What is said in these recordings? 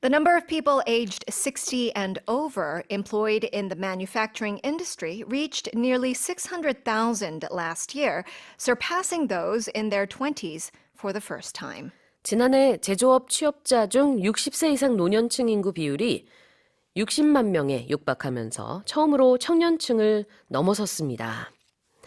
The number of people aged 60 and over employed in the manufacturing industry reached nearly 600,000 last year, surpassing those in their 20s for the first time. 지난해 제조업 취업자 중 60세 이상 노년층 인구 비율이 60만 명에 육박하면서 처음으로 청년층을 넘어섰습니다.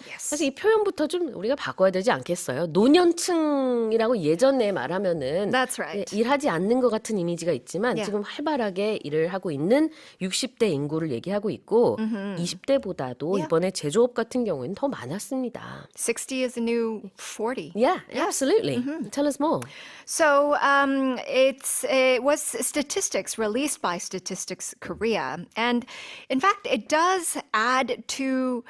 Yes. 사실 이 표현부터 좀 우리가 바꿔야 되지 않겠어요? 노년층이라고 예전에 말하면은 That's right. 일하지 않는 것 같은 이미지가 있지만 Yeah. 지금 활발하게 일을 하고 있는 60대 인구를 얘기하고 있고 20대보다도 Yeah. 이번에 제조업 같은 경우에는 더 많았습니다. 60 is the new 40. Yeah, absolutely. Tell us more. So it was statistics released by Statistics Korea. And in fact, it does add to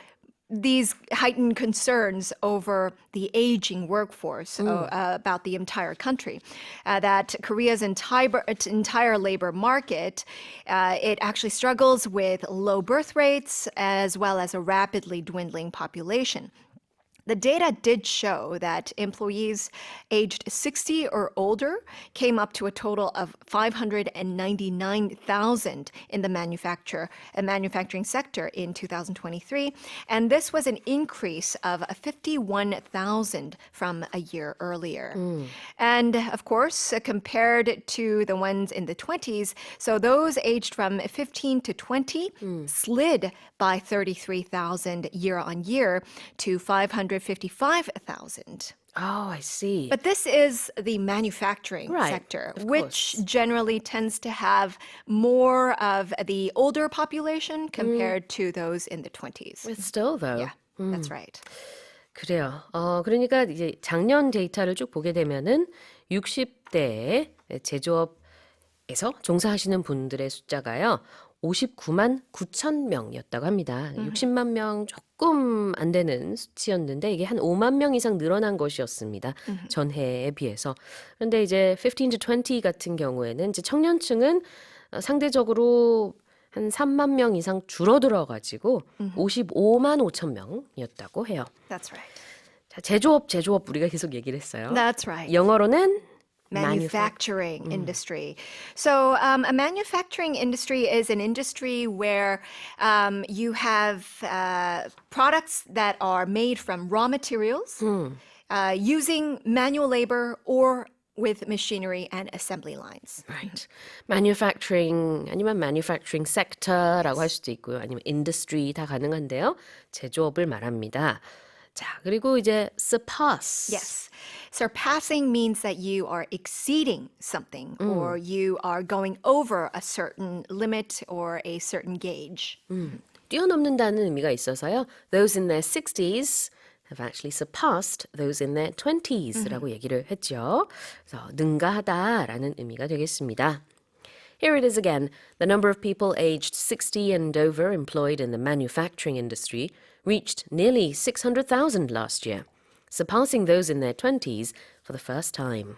these heightened concerns over the aging workforce about the entire country. That Korea's entire labor market, it actually struggles with low birth rates as well as a rapidly dwindling population. The data did show that employees aged 60 or older came up to a total of 599,000 in the manufacturing sector in 2023, and this was an increase of 51,000 from a year earlier. And of course, compared to the ones in the 20s, so those aged from 15 to 20 slid by 33,000 year on year to 555,000. Oh, I see. But this is the manufacturing Right, sector, of which course. generally tends to have more of the older population compared to those in the 20s. But still though. Yeah, that's right. 그래요. 그러니까 이제 작년 데이터를 쭉 보게 되면은 60대 제조업에서 종사하시는 분들의 숫자가요. 59만 9천 명이었다고 합니다. 60만 명 조금 안 되는 수치였는데 이게 한 5만 명 이상 늘어난 것이었습니다. 전해에 비해서. 그런데 이제 15 to 20 같은 경우에는 이제 청년층은 상대적으로 한 3만 명 이상 줄어들어가지고 55만 5천 명이었다고 해요. That's right. 자, 제조업 우리가 계속 얘기를 했어요. That's right. 영어로는 Manufacturing industry. So a manufacturing industry is an industry where you have products that are made from raw materials using manual labor or with machinery and assembly lines. Right. Manufacturing 아니면 manufacturing sector라고 할 수도 있고요. 아니면 industry 다 가능한데요. 제조업을 말합니다. 자, 그리고 이제 surpass. Yes. Surpassing means that you are exceeding something or you are going over a certain limit or a certain gauge. 뛰어넘는다는 의미가 있어서요. Those in their 60s have actually surpassed those in their 20s라고 얘기를 했죠. 그래서 능가하다라는 의미가 되겠습니다. Here it is again. The number of people aged 60 and over employed in the manufacturing industry reached nearly 600,000 last year, surpassing those in their 20s for the first time.